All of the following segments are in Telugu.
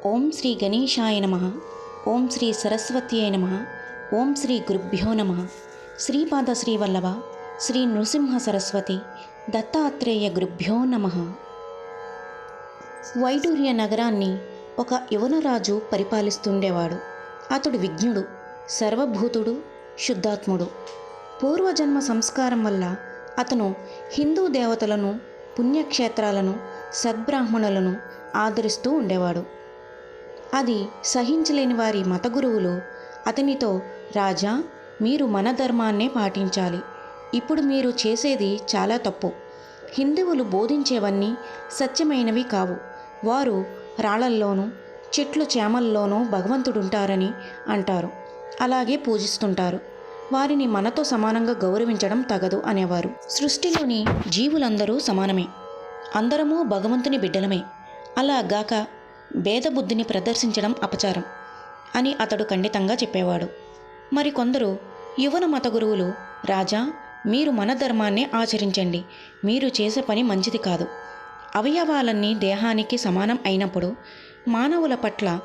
ఓం శ్రీ గణేశాయ నమః. ఓం శ్రీ సరస్వత్యై నమః. ఓం శ్రీ గురుభ్యో నమః. శ్రీపాద శ్రీవల్లభ శ్రీ నృసింహ సరస్వతి దత్తాత్రేయ గురుభ్యో నమః. వైడూర్య నగరాన్ని ఒక యువనరాజు పరిపాలిస్తుండేవాడు. అతడు విజ్ఞుడు, సర్వభూతుడు, శుద్ధాత్ముడు. పూర్వజన్మ సంస్కారం వల్ల అతను హిందూ దేవతలను, పుణ్యక్షేత్రాలను, సద్బ్రాహ్మణులను ఆదరిస్తూ ఉండేవాడు. అది సహించలేని వారి మత గురువులు అతనితో, రాజా, మీరు మన ధర్మాన్నే పాటించాలి. ఇప్పుడు మీరు చేసేది చాలా తప్పు. హిందువులు బోధించేవన్నీ సత్యమైనవి కావు. వారు రాళ్లల్లోనూ చెట్లు చేమల్లోనూ భగవంతుడుంటారని అంటారు. అలాగే పూజిస్తుంటారు. వారిని మనతో సమానంగా గౌరవించడం తగదు అనేవారు. సృష్టిలోని జీవులందరూ సమానమే. అందరము భగవంతుని బిడ్డలమే. అలాగాక భేదబుద్ధిని ప్రదర్శించడం అపచారం అని అతడు ఖండితంగా చెప్పేవాడు. మరికొందరు యువన మత గురువులు, రాజా, మీరు మన ధర్మాన్నే ఆచరించండి. మీరు చేసే పని మంచిది కాదు. అవయవాలన్నీ దేహానికి సమానం అయినప్పుడు మానవుల పట్ల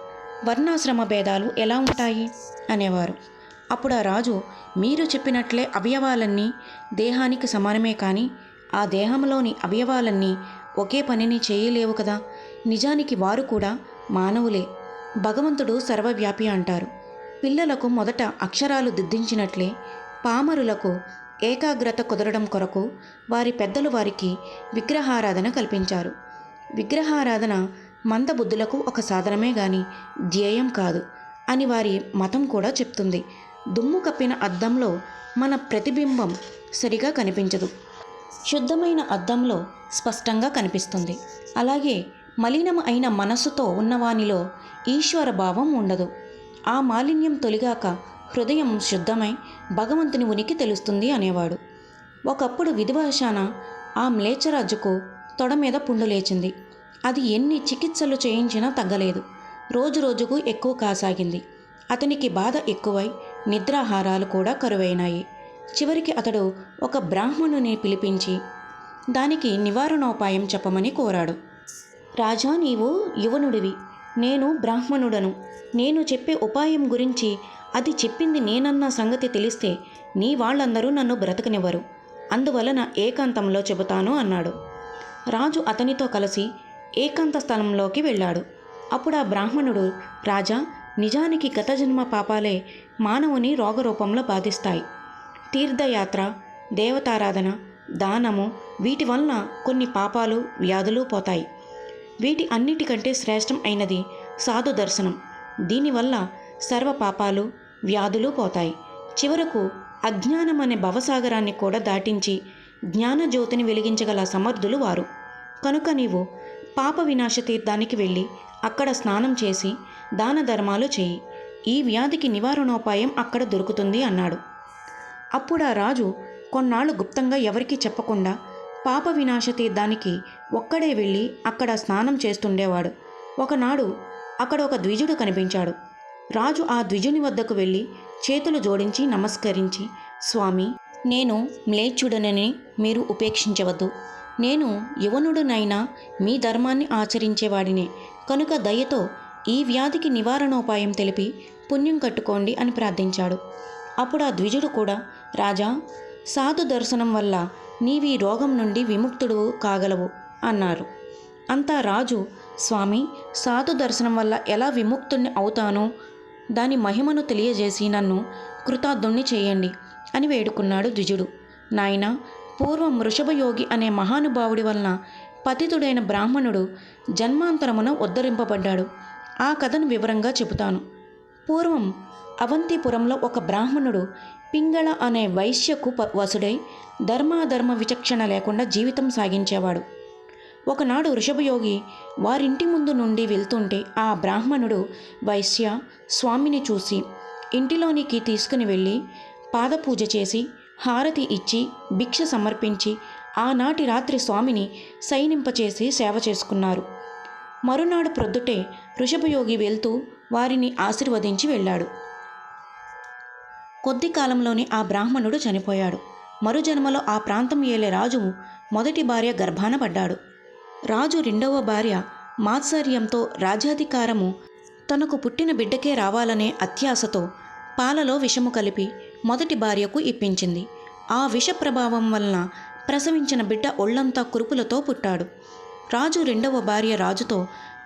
వర్ణాశ్రమ భేదాలు ఎలా ఉంటాయి అనేవారు. అప్పుడు ఆ రాజు, మీరు చెప్పినట్లే అవయవాలన్నీ దేహానికి సమానమే, కానీ ఆ దేహంలోని అవయవాలన్నీ ఒకే పనిని చేయలేవు కదా. నిజానికి వారు కూడా మానవులే. భగవంతుడు సర్వవ్యాపి అంటారు. పిల్లలకు మొదట అక్షరాలు దిద్దించినట్లే పామరులకు ఏకాగ్రత కుదరడం కొరకు వారి పెద్దలు వారికి విగ్రహారాధన కల్పించారు. విగ్రహారాధన మందబుద్ధులకు ఒక సాధనమే గాని ధ్యేయం కాదు అని వారి మతం కూడా చెప్తుంది. దుమ్ము కప్పిన అద్దంలో మన ప్రతిబింబం సరిగా కనిపించదు. శుద్ధమైన అద్దంలో స్పష్టంగా కనిపిస్తుంది. అలాగే మలినం అయిన మనస్సుతో ఉన్నవానిలో ఈశ్వర భావం ఉండదు. ఆ మాలిన్యం తొలిగాక హృదయం శుద్ధమై భగవంతుని ఉనికి తెలుస్తుంది అనేవాడు. ఒకప్పుడు విధివశాన ఆ మ్లేచ్ఛరాజుకు తొడ మీద పుండు లేచింది. అది ఎన్ని చికిత్సలు చేయించినా తగ్గలేదు. రోజు రోజుకు ఎక్కువ కాసాగింది. అతనికి బాధ ఎక్కువై నిద్రాహారాలు కూడా కరువైనాయి. చివరికి అతడు ఒక బ్రాహ్మణుని పిలిపించి దానికి నివారణోపాయం చెప్పమని కోరాడు. రాజా, నీవు యువనుడివి, నేను బ్రాహ్మణుడను. నేను చెప్పే ఉపాయం గురించి అది చెప్పింది నేనన్న సంగతి తెలిస్తే నీ వాళ్ళందరూ నన్ను బ్రతకనివ్వరు. అందువలన ఏకాంతంలో చెబుతాను అన్నాడు. రాజు అతనితో కలిసి ఏకాంత స్థలంలోకి వెళ్ళాడు. అప్పుడు ఆ బ్రాహ్మణుడు, రాజా, నిజానికి గత జన్మ పాపాలే మానవుని రోగరూపంలో బాధిస్తాయి. తీర్థయాత్ర, దేవతారాధన, దానము, వీటి వలన కొన్ని పాపాలు, వ్యాధులు పోతాయి. వీటి అన్నిటికంటే శ్రేష్టం అయినది సాధు దర్శనం. దీనివల్ల సర్వ పాపాలు, వ్యాధులు పోతాయి. చివరకు అజ్ఞానం అనే భవసాగరాన్ని కూడా దాటించి జ్ఞానజ్యోతిని వెలిగించగల సమర్థులు వారు. కనుక నీవు పాప వినాశ తీర్థానికి వెళ్ళి అక్కడ స్నానం చేసి దాన ధర్మాలు చేయి. ఈ వ్యాధికి నివారణోపాయం అక్కడ దొరుకుతుంది అన్నాడు. అప్పుడు ఆ రాజు కొన్నాళ్ళు గుప్తంగా ఎవరికీ చెప్పకుండా పాప వినాశ తీర్థానికి ఒక్కడే వెళ్ళి అక్కడ స్నానం చేస్తుండేవాడు. ఒకనాడు అక్కడ ఒక ద్విజుడు కనిపించాడు. రాజు ఆ ద్విజుని వద్దకు వెళ్ళి చేతులు జోడించి నమస్కరించి, స్వామి, నేను మ్లేచ్ఛుడనని మీరు ఉపేక్షించవద్దు. నేను యువనుడునైనా మీ ధర్మాన్ని ఆచరించేవాడినే. కనుక దయతో ఈ వ్యాధికి నివారణోపాయం తెలిపి పుణ్యం కట్టుకోండి అని ప్రార్థించాడు. అప్పుడు ఆ ద్విజుడు కూడా, రాజా, సాధు దర్శనం వల్ల నీవి రోగం నుండి విముక్తుడు కాగలవు అన్నారు. అంతా రాజు, స్వామి, సాధు దర్శనం వల్ల ఎలా విముక్తుణ్ణి అవుతానో దాని మహిమను తెలియజేసి నన్ను కృతార్థుణ్ణి చేయండి అని వేడుకున్నాడు ద్విజుడు. నాయనా, పూర్వం వృషభయోగి అనే మహానుభావుడి వలన పతితుడైన బ్రాహ్మణుడు జన్మాంతరమున ఉద్ధరింపబడ్డాడు. ఆ కథను వివరంగా చెబుతాను. పూర్వం అవంతిపురంలో ఒక బ్రాహ్మణుడు పింగళ అనే వైశ్యకు వసుడై ధర్మాధర్మ విచక్షణ లేకుండా జీవితం సాగించేవాడు. ఒకనాడు వృషభయోగి వారింటి ముందు నుండి వెళ్తుంటే ఆ బ్రాహ్మణుడు వైశ్య స్వామిని చూసి ఇంటిలోనికి తీసుకుని వెళ్ళి పాదపూజ చేసి హారతి ఇచ్చి భిక్ష సమర్పించి ఆనాటి రాత్రి స్వామిని శయనింపచేసి సేవ చేసుకున్నారు. మరునాడు ప్రొద్దుటే వృషభయోగి వెళ్తూ వారిని ఆశీర్వదించి వెళ్ళాడు. కొద్ది కాలంలోనే ఆ బ్రాహ్మణుడు చనిపోయాడు. మరుజన్మలో ఆ ప్రాంతం ఏలే రాజు మొదటి భార్య గర్భాన పడ్డాడు. రాజు రెండవ భార్య మాత్సర్యంతో రాజ్యాధికారము తనకు పుట్టిన బిడ్డకే రావాలనే అత్యాశతో పాలలో విషము కలిపి మొదటి భార్యకు ఇప్పించింది. ఆ విష ప్రభావం వలన ప్రసవించిన బిడ్డ ఒళ్లంతా కురుపులతో పుట్టాడు. రాజు రెండవ భార్య రాజుతో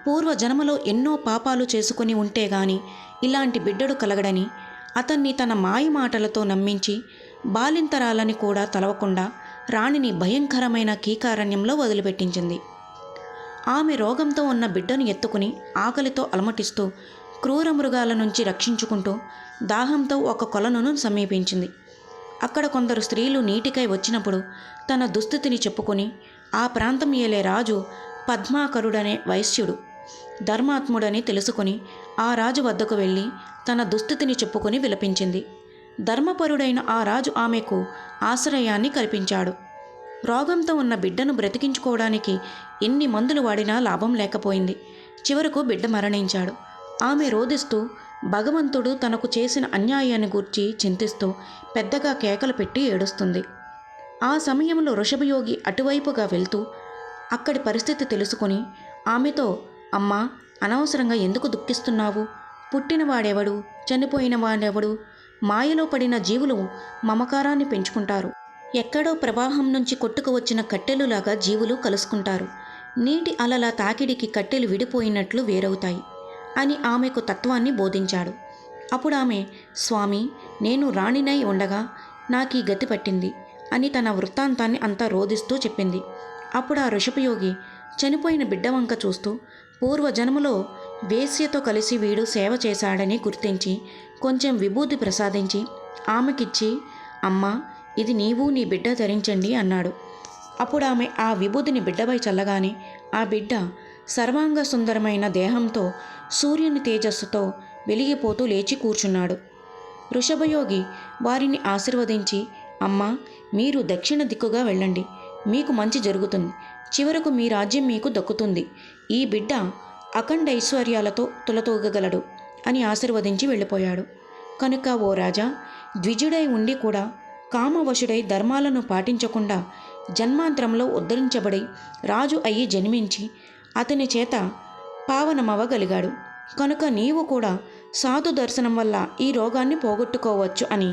పూర్వజన్మలో ఎన్నో పాపాలు చేసుకుని ఉంటే గాని ఇలాంటి బిడ్డడు కలగడని అతన్ని తన మాయ మాటలతో నమ్మించి బాలింతరాలని కూడా తలవకుండా రాణిని భయంకరమైన కీకారణ్యంలో వదిలిపెట్టించింది. ఆమె రోగంతో ఉన్న బిడ్డను ఎత్తుకుని ఆకలితో అలమటిస్తూ క్రూర మృగాల నుంచి రక్షించుకుంటూ దాహంతో ఒక కొలనును సమీపించింది. అక్కడ కొందరు స్త్రీలు నీటికై వచ్చినప్పుడు తన దుస్థితిని చెప్పుకొని ఆ ప్రాంతం ఏలే రాజు పద్మాకరుడనే వైశ్యుడు ధర్మాత్ముడని తెలుసుకొని ఆ రాజు వద్దకు వెళ్ళి తన దుస్థితిని చెప్పుకొని విలపించింది. ధర్మపరుడైన ఆ రాజు ఆమెకు ఆశ్రయాన్ని కల్పించాడు. రోగంతో ఉన్న బిడ్డను బ్రతికించుకోవడానికి ఎన్ని మందులు వాడినా లాభం లేకపోయింది. చివరకు బిడ్డ మరణించాడు. ఆమె రోదిస్తూ భగవంతుడు తనకు చేసిన అన్యాయాన్ని గూర్చి చింతిస్తూ పెద్దగా కేకలు పెట్టి ఏడుస్తుంది. ఆ సమయంలో వృషభయోగి అటువైపుగా వెళ్తూ అక్కడి పరిస్థితి తెలుసుకుని ఆమెతో, అమ్మా, అనవసరంగా ఎందుకు దుఃఖిస్తున్నావు? పుట్టినవాడెవడు, చనిపోయిన వాడెవడు? మాయలో పడిన జీవులు మమకారాన్ని పెంచుకుంటారు. ఎక్కడో ప్రవాహం నుంచి కొట్టుకు వచ్చిన కట్టెలులాగా జీవులు కలుసుకుంటారు. నీటి అలల తాకిడికి కట్టెలు విడిపోయినట్లు వేరవుతాయి అని ఆమెకు తత్వాన్ని బోధించాడు. అప్పుడు ఆమె, స్వామి, నేను రాణినై ఉండగా నాకీ గతి పట్టింది అని తన వృత్తాంతాన్ని అంతా రోదిస్తూ చెప్పింది. అప్పుడు ఆ వృషభయోగి చనిపోయిన బిడ్డ వంక చూస్తూ పూర్వజన్మలో వేశ్యతో కలిసి వీడు సేవ చేశాడని గుర్తించి కొంచెం విభూతి ప్రసాదించి ఆమెకిచ్చి, అమ్మా, ఇది నీవు నీ బిడ్డ ధరించండి అన్నాడు. అప్పుడు ఆమె ఆ విభూతిని బిడ్డపై చల్లగానే ఆ బిడ్డ సర్వాంగ సుందరమైన దేహంతో సూర్యుని తేజస్సుతో వెలిగిపోతూ లేచి కూర్చున్నాడు. వృషభయోగి వారిని ఆశీర్వదించి, అమ్మా, మీరు దక్షిణ దిక్కుగా వెళ్ళండి, మీకు మంచి జరుగుతుంది, చివరకు మీ రాజ్యం మీకు దక్కుతుంది, ఈ బిడ్డ అఖండ ఐశ్వర్యాలతో తులతూగగలడు అని ఆశీర్వదించి వెళ్ళిపోయాడు. కనుక ఓ రాజా, ద్విజుడై ఉండి కూడా కామవశుడై ధర్మాలను పాటించకుండా జన్మాంతరంలో ఉద్ధరించబడి రాజు అయ్యి జన్మించి అతని చేత పావనమవ్వగలిగాడు. కనుక నీవు కూడా సాధు దర్శనం వల్ల ఈ రోగాన్ని పోగొట్టుకోవచ్చు అని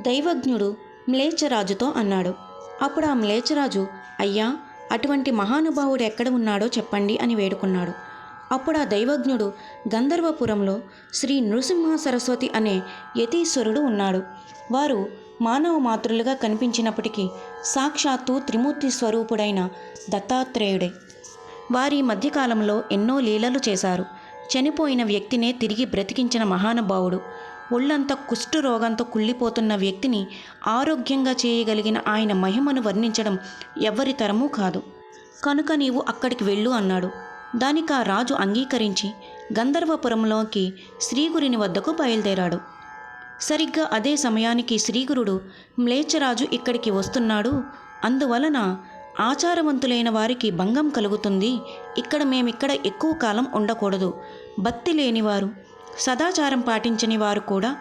దైవజ్ఞుడు మ్లేచ్ఛరాజుతో అన్నాడు. అప్పుడు ఆ మ్లేచ్ఛరాజు, అయ్యా, అటువంటి మహానుభావుడు ఎక్కడ ఉన్నాడో చెప్పండి అని వేడుకున్నాడు. అప్పుడు ఆ దైవజ్ఞుడు, గంధర్వపురంలో శ్రీ నృసింహ సరస్వతి అనే యతీశ్వరుడు ఉన్నాడు. వారు మానవ మాతృలుగా కనిపించినప్పటికీ సాక్షాత్తు త్రిమూర్తి స్వరూపుడైన దత్తాత్రేయుడే. వారి మధ్యకాలంలో ఎన్నో లీలలు చేశారు. చనిపోయిన వ్యక్తినే తిరిగి బ్రతికించిన మహానుభావుడు. ఒళ్ళంతా కుష్టు రోగంతో కుళ్ళిపోతున్న వ్యక్తిని ఆరోగ్యంగా చేయగలిగిన ఆయన మహిమను వర్ణించడం ఎవ్వరి తరమూ కాదు. కనుక నీవు అక్కడికి వెళ్ళు అన్నాడు. దానికి ఆ రాజు అంగీకరించి గంధర్వపురంలోకి శ్రీగురుని వద్దకు బయలుదేరాడు. సరిగ్గా అదే సమయానికి శ్రీగురుడు, మ్లేచ్ఛరాజు ఇక్కడికి వస్తున్నాడు, అందువలన ఆచారవంతులైన వారికి భంగం కలుగుతుంది, మేమిక్కడ ఎక్కువ కాలం ఉండకూడదు, భక్తి లేనివారు, సదాచారం పాటించని వారు కూడా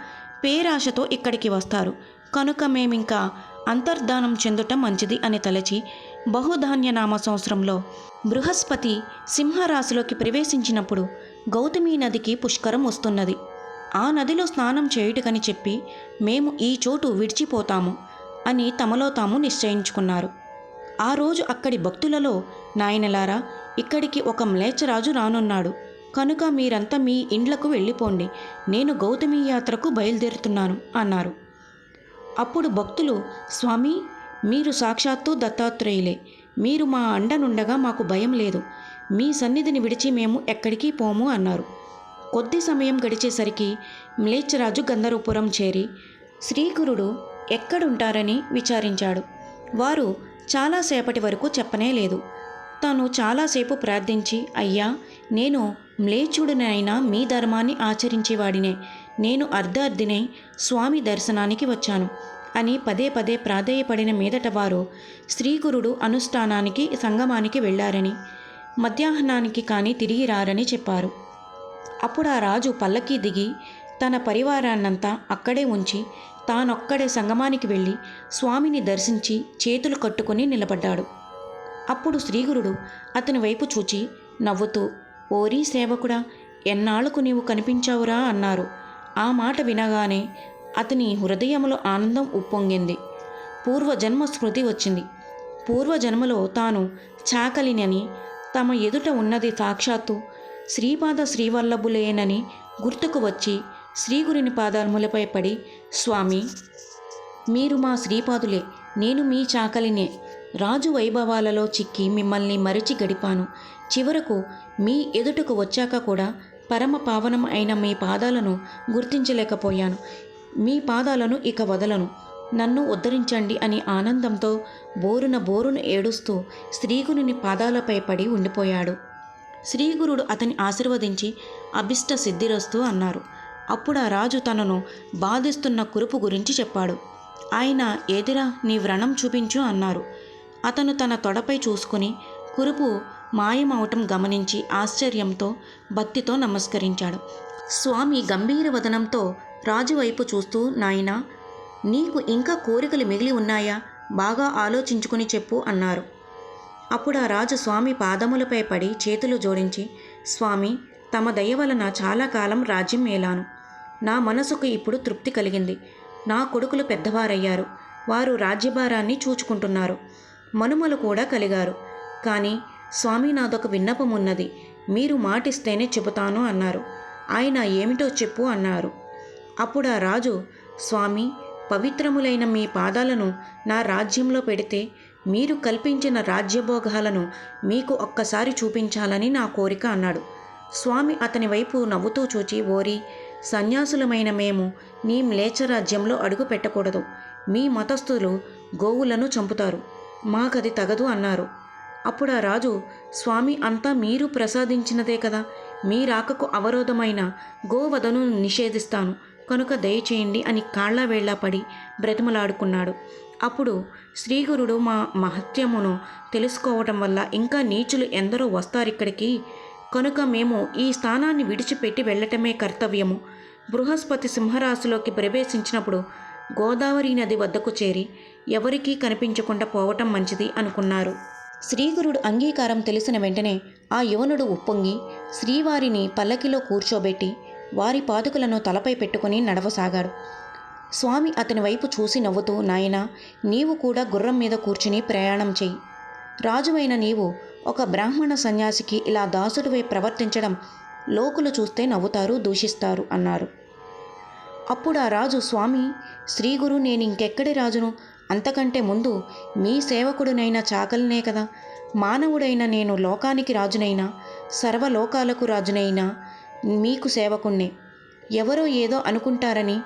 పేరాశతో ఇక్కడికి వస్తారు, కనుక మేమింకా అంతర్ధానం చెందుటం మంచిది అని తలచి బహుధాన్యనామ సంవత్సరంలో బృహస్పతి సింహరాశిలోకి ప్రవేశించినప్పుడు గౌతమి నదికి పుష్కరం వస్తున్నది. ఆ నదిలో స్నానం చేయుటకని చెప్పి మేము ఈ చోటు విడిచిపోతాము అని తమలో తాము నిశ్చయించుకున్నారు. ఆ రోజు అక్కడి భక్తులలో, నాయనలారా, ఇక్కడికి ఒక మ్లేచ్ఛరాజు రానున్నాడు, కనుక మీరంతా మీ ఇండ్లకు వెళ్ళిపోండి, నేను గౌతమి యాత్రకు బయలుదేరుతున్నాను అన్నారు. అప్పుడు భక్తులు, స్వామి, మీరు సాక్షాత్తు దత్తాత్రేయులే, మీరు మా అండనుండగా మాకు భయం లేదు, మీ సన్నిధిని విడిచి మేము ఎక్కడికి పోము అన్నారు. కొద్ది సమయం గడిచేసరికి మ్లేచ్ఛరాజు గంధర్వపురం చేరి శ్రీగురుడు ఎక్కడుంటారని విచారించాడు. వారు చాలాసేపటి వరకు చెప్పనే లేదు. తాను చాలాసేపు ప్రార్థించి, అయ్యా, నేను మ్లేచ్ఛుడినైనా మీ ధర్మాన్ని ఆచరించేవాడినే, నేను అర్ధార్థినై స్వామి దర్శనానికి వచ్చాను అని పదే పదే ప్రాధేయపడిన మీదట వారు శ్రీగురుడు అనుష్ఠానానికి సంగమానికి వెళ్ళారని, మధ్యాహ్నానికి కానీ తిరిగి రారని చెప్పారు. అప్పుడు ఆ రాజు పల్లకీ దిగి తన పరివారాన్నంతా అక్కడే ఉంచి తానొక్కడే సంగమానికి వెళ్ళి స్వామిని దర్శించి చేతులు కట్టుకొని నిలబడ్డాడు. అప్పుడు శ్రీగురుడు అతని వైపు చూచి నవ్వుతూ, ఓరీ సేవకుడా, ఎన్నాళ్లకు నీవు కనిపించావురా అన్నారు. ఆ మాట వినగానే అతని హృదయంలో ఆనందం ఉప్పొంగింది. పూర్వజన్మ స్మృతి వచ్చింది. పూర్వజన్మలో తాను చాకలినని, తమ ఎదుట ఉన్నది సాక్షాత్తు శ్రీపాద శ్రీవల్లభులేనని గుర్తుకు వచ్చి శ్రీగురుని పాదాలములపై పడి, స్వామి, మీరు మా శ్రీపాదులే, నేను మీ చాకలినే. రాజు వైభవాలలో చిక్కి మిమ్మల్ని మరిచి గడిపాను. చివరకు మీ ఎదుటకు వచ్చాక కూడా పరమ పావనం అయిన మీ పాదాలను గుర్తించలేకపోయాను. మీ పాదాలను ఇక వదలను, నన్ను ఉద్ధరించండి అని ఆనందంతో బోరున ఏడుస్తూ శ్రీగురుని పాదాలపై పడి ఉండిపోయాడు. శ్రీగురుడు అతని ఆశీర్వదించి అభిష్ట సిద్ధిరస్తు అన్నారు. అప్పుడు ఆ రాజు తనను బాధిస్తున్న కురుపు గురించి చెప్పాడు. ఆయన, ఏదిరా నీ వ్రణం చూపించు అన్నారు. అతను తన తొడపై చూసుకుని కురుపు మాయమవటం గమనించి ఆశ్చర్యంతో భక్తితో నమస్కరించాడు. స్వామి గంభీర వదనంతో రాజు వైపు చూస్తూ, నాయనా, నీకు ఇంకా కోరికలు మిగిలి ఉన్నాయా? బాగా ఆలోచించుకుని చెప్పు అన్నారు. అప్పుడు ఆ రాజు స్వామి పాదములపై పడి చేతులు జోడించి, స్వామి, తమ దయ వలన చాలా కాలం రాజ్యం ఏలాను. నా మనసుకు ఇప్పుడు తృప్తి కలిగింది. నా కొడుకులు పెద్దవారయ్యారు. వారు రాజ్యభారాన్ని చూచుకుంటున్నారు. మనుమలు కూడా కలిగారు. కానీ స్వామి, నాదొక విన్నపం ఉన్నది. మీరు మాటిస్తేనే చెబుతాను అన్నారు. ఆయన, ఏమిటో చెప్పు అన్నారు. అప్పుడు ఆ రాజు, స్వామి, పవిత్రములైన మీ పాదాలను నా రాజ్యంలో పెడితే మీరు కల్పించిన రాజ్యభోగాలను మీకు ఒక్కసారి చూపించాలని నా కోరిక అన్నాడు. స్వామి అతని వైపు నవ్వుతూ చూచి, ఓరి సన్యాసులమైన మేము నీ మ్లేచ్ఛ రాజ్యంలో అడుగు పెట్టకూడదు. మీ మతస్థులు గోవులను చంపుతారు, మాకది తగదు అన్నారు. అప్పుడు ఆ రాజు, స్వామి, అంతా మీరు ప్రసాదించినదే కదా. మీ రాకకు అవరోధమైన గోవధను నిషేధిస్తాను, కనుక దయచేయండి అని కాళ్ళ వేళ్లా పడి బ్రతిమలాడుకున్నాడు. అప్పుడు శ్రీగురుడు, మా మహత్యమును తెలుసుకోవటం వల్ల ఇంకా నీచులు ఎందరో వస్తారిక్కడికి, కనుక మేము ఈ స్థానాన్ని విడిచిపెట్టి వెళ్ళటమే కర్తవ్యము. బృహస్పతి సింహరాశిలోకి ప్రవేశించినప్పుడు గోదావరి నది వద్దకు చేరి ఎవరికీ కనిపించకుండా పోవటం మంచిది అనుకున్నారు. శ్రీగురుడు అంగీకారం తెలిసిన వెంటనే ఆ యువనుడు ఉప్పొంగి శ్రీవారిని పల్లకిలో కూర్చోబెట్టి వారి పాదుకలను తలపై పెట్టుకుని నడవసాగాడు. స్వామి అతని వైపు చూసి నవ్వుతూ, నాయనా, నీవు కూడా గుర్రం మీద కూర్చుని ప్రయాణం చెయ్యి. రాజువైన నీవు ఒక బ్రాహ్మణ సన్యాసికి ఇలా దాసుడివై ప్రవర్తించడం లోకులు చూస్తే నవ్వుతారు, దూషిస్తారు అన్నారు. అప్పుడు ఆ రాజు, స్వామి, శ్రీగురు, నేను ఇంకెక్కడి రాజును? అంతకంటే ముందు మీ సేవకుడునైన చాకలినే కదా. మానవుడైన నేను లోకానికి రాజునైనా సర్వలోకాలకు రాజునైనా మీకు సేవకుణ్ణే. ఎవరో ఏదో అనుకుంటారని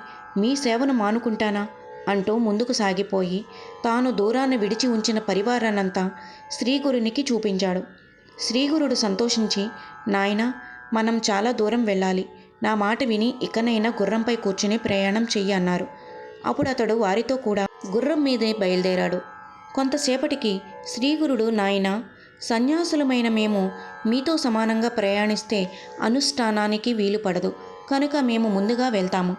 మీ సేవను మానుకుంటానా అంటూ ముందుకు సాగిపోయి తాను దూరాన విడిచి ఉంచిన పరివారాన్నంతా శ్రీగురునికి చూపించాడు. శ్రీగురుడు సంతోషించి, నాయనా, మనం చాలా దూరం వెళ్ళాలి. నా మాట విని ఇకనైనా గుర్రంపై కూర్చుని ప్రయాణం చెయ్యి అన్నారు. అప్పుడు అతడు వారితో కూడా గుర్రం మీదే బయలుదేరాడు. కొంతసేపటికి శ్రీగురుడు, నాయనా, సన్యాసులమైన మేము మీతో సమానంగా ప్రయాణిస్తే అనుష్ఠానానికి వీలు పడదు, కనుక మేము ముందుగా వెళ్తాము.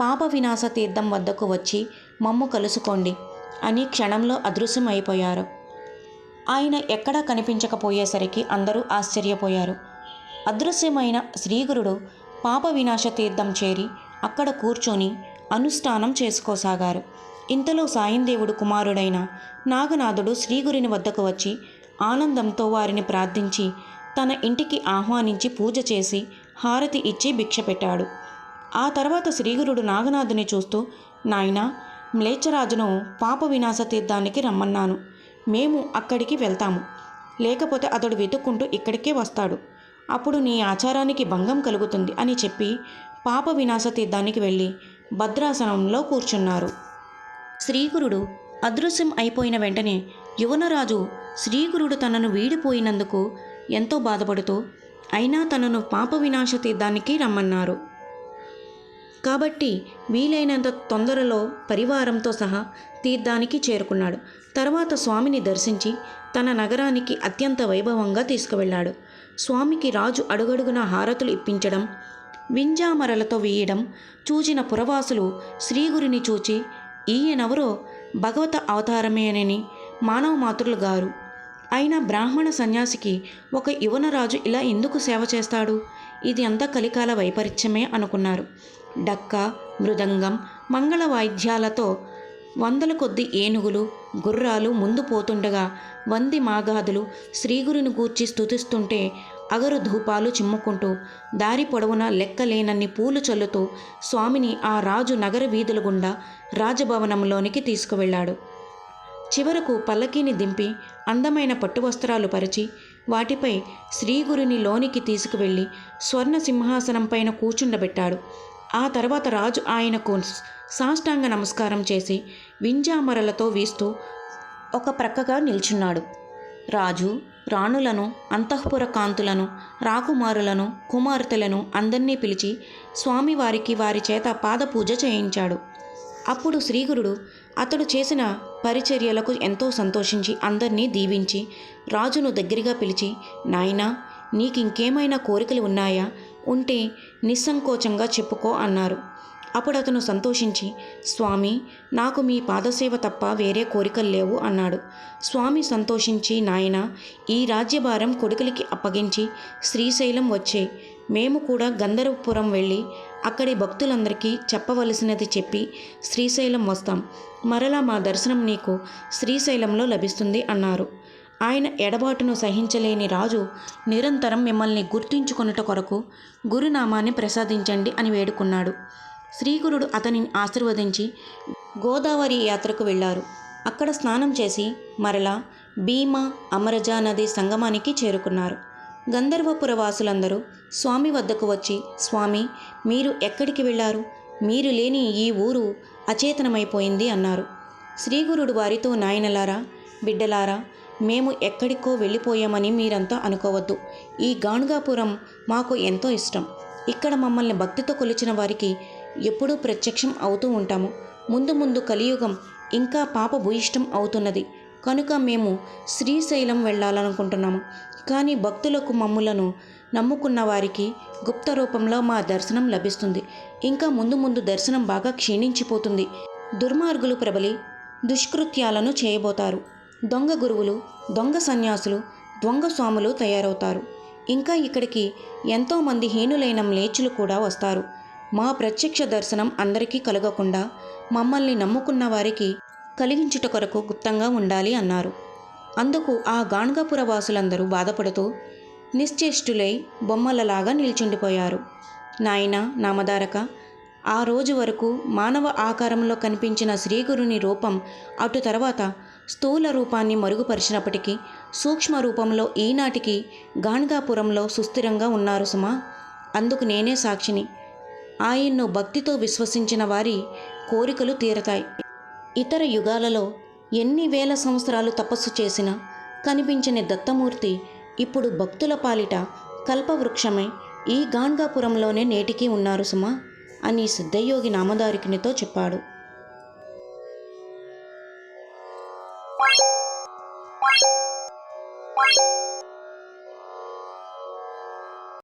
పాప వినాశ తీర్థం వద్దకు వచ్చి మమ్ము కలుసుకోండి అని క్షణంలో అదృశ్యం అయిపోయారు. ఆయన ఎక్కడా కనిపించకపోయేసరికి అందరూ ఆశ్చర్యపోయారు. అదృశ్యమైన శ్రీగురుడు పాప వినాశ తీర్థం చేరి అక్కడ కూర్చొని అనుష్ఠానం చేసుకోసాగారు. ఇంతలో సాయందేవుడు కుమారుడైన నాగనాథుడు శ్రీగురుని వద్దకు వచ్చి ఆనందంతో వారిని ప్రార్థించి తన ఇంటికి ఆహ్వానించి పూజ చేసి హారతి ఇచ్చి భిక్ష పెట్టాడు. ఆ తర్వాత శ్రీగురుడు నాగనాథుని చూస్తూ, నాయనా, మ్లేచ్ఛరాజును పాప వినాశ తీర్థానికి రమ్మన్నాను. మేము అక్కడికి వెళ్తాము. లేకపోతే అతడు వెతుక్కుంటూ ఇక్కడికే వస్తాడు. అప్పుడు నీ ఆచారానికి భంగం కలుగుతుంది అని చెప్పి పాప వినాశ తీర్థానికి వెళ్ళి భద్రాసనంలో కూర్చున్నారు. శ్రీగురుడు అదృశ్యం అయిపోయిన వెంటనే యువనరాజు శ్రీగురుడు తనను వీడిపోయినందుకు ఎంతో బాధపడుతూ, అయినా తనను పాప వినాశ తీర్థానికి రమ్మన్నారు కాబట్టి వీలైనంత తొందరలో పరివారంతో సహా తీర్థానికి చేరుకున్నాడు. తర్వాత స్వామిని దర్శించి తన నగరానికి అత్యంత వైభవంగా తీసుకువెళ్ళాడు. స్వామికి రాజు అడుగడుగున హారతులు ఇప్పించడం, వింజామరలతో వేయడం చూచిన పురవాసులు శ్రీగురిని చూచి, ఈయనెవరో భగవత అవతారమేనని మానవ మాతృలు గారు అయినా బ్రాహ్మణ సన్యాసికి ఒక యువనరాజు ఇలా ఎందుకు సేవ చేస్తాడు? ఇది అంతా కలికాల వైపరీత్యమే అనుకున్నారు. డక్క, మృదంగం, మంగళ వాయిద్యాలతో వందల కొద్ది ఏనుగులు, గుర్రాలు ముందు పోతుండగా వంది మాగాదులు శ్రీగురిని గూర్చి స్తుతిస్తుంటే అగరు ధూపాలు చిమ్ముకుంటూ దారి పొడవునా లెక్కలేనన్ని పూలు చల్లుతూ స్వామిని ఆ రాజు నగర వీధుల గుండా రాజభవనంలోనికి తీసుకువెళ్ళాడు. చివరకు పల్లకీని దింపి అందమైన పట్టువస్త్రాలు పరిచి వాటిపై శ్రీగురిని లోనికి తీసుకువెళ్ళి స్వర్ణ సింహాసనంపైన కూర్చుండబెట్టాడు. ఆ తర్వాత రాజు ఆయనకు సాష్టాంగ నమస్కారం చేసి వింజామరలతో వీస్తూ ఒక ప్రక్కగా నిల్చున్నాడు. రాజు రాణులను, అంతఃపుర కాంతులను, రాకుమారులను, కుమార్తెలను అందర్నీ పిలిచి స్వామివారికి వారి చేత పాదపూజ చేయించాడు. అప్పుడు శ్రీగురుడు అతడు చేసిన పరిచర్యలకు ఎంతో సంతోషించి అందర్నీ దీవించి రాజును దగ్గరగా పిలిచి, నాయనా, నీకింకేమైనా కోరికలు ఉన్నాయా? ఉంటే నిస్సంకోచంగా చెప్పుకో అన్నారు. అప్పుడు అతను సంతోషించి, స్వామి, నాకు మీ పాదసేవ తప్ప వేరే కోరికలు లేవు అన్నాడు. స్వామి సంతోషించి, నాయనా, ఈ రాజ్యభారం కొడుకులకి అప్పగించి శ్రీశైలం వచ్చే, మేము కూడా గంధర్వపురం వెళ్ళి అక్కడి భక్తులందరికీ చెప్పవలసినది చెప్పి శ్రీశైలం వస్తాం. మరలా మా దర్శనం నీకు శ్రీశైలంలో లభిస్తుంది అన్నారు. ఆయన ఎడబాటును సహించలేని రాజు నిరంతరం మిమ్మల్ని గుర్తుంచుకొనుట కొరకు గురునామాన్ని ప్రసాదించండి అని వేడుకున్నాడు. శ్రీగురుడు అతనిని ఆశీర్వదించి గోదావరి యాత్రకు వెళ్ళారు. అక్కడ స్నానం చేసి మరలా భీమా అమరజా నది సంగమానికి చేరుకున్నారు. గంధర్వపుర వాసులందరూ స్వామి వద్దకు వచ్చి, స్వామి, మీరు ఎక్కడికి వెళ్ళారు? మీరు లేని ఈ ఊరు అచేతనమైపోయింది అన్నారు. శ్రీగురుడు వారితో, నాయనలారా, బిడ్డలారా, మేము ఎక్కడికో వెళ్ళిపోయామని మీరంతా అనుకోవద్దు. ఈ గాణుగాపురం మాకు ఎంతో ఇష్టం. ఇక్కడ మమ్మల్ని భక్తితో కొలిచిన వారికి ఎప్పుడూ ప్రత్యక్షం అవుతూ ఉంటాము. ముందు ముందు కలియుగం ఇంకా పాపభూయిష్టం అవుతున్నది కనుక మేము శ్రీశైలం వెళ్ళాలనుకుంటున్నాము. కానీ భక్తులకు, మమ్ములను నమ్ముకున్న వారికి గుప్త రూపంలో మా దర్శనం లభిస్తుంది. ఇంకా ముందు ముందు దర్శనం బాగా క్షీణించిపోతుంది. దుర్మార్గులు ప్రబలి దుష్కృత్యాలను చేయబోతారు. దొంగ గురువులు, దొంగ సన్యాసులు, దొంగ స్వాములు తయారవుతారు. ఇంకా ఇక్కడికి ఎంతోమంది హీనులైన మ్లేచ్చులు కూడా వస్తారు. మా ప్రత్యక్ష దర్శనం అందరికీ కలగకుండా మమ్మల్ని నమ్ముకున్న వారికి కలిగించుట కొరకు గుప్తంగా ఉండాలి అన్నారు. అందుకు ఆ గాణగాపుర వాసులందరూ బాధపడుతూ నిశ్చేష్టులై బొమ్మలలాగా నిల్చుండిపోయారు. నాయనా నామధారక, ఆ రోజు వరకు మానవ ఆకారంలో కనిపించిన శ్రీగురుని రూపం అటు తర్వాత స్థూల రూపాన్ని మరుగుపరిచినప్పటికీ సూక్ష్మ రూపంలో ఈనాటికి గాణగాపురంలో సుస్థిరంగా ఉన్నారు సుమా. అందుకు నేనే సాక్షిని. ఆయన్ను భక్తితో విశ్వసించిన వారి కోరికలు తీరతాయి. ఇతర యుగాలలో ఎన్ని వేల సంవత్సరాలు తపస్సు చేసినా కనిపించని దత్తమూర్తి ఇప్పుడు భక్తుల పాలిట కల్పవృక్షమై ఈ గాణగాపురంలోనే నేటికీ ఉన్నారు సుమా అని సిద్ధయోగి నామధారికునితో చెప్పాడు. Bye.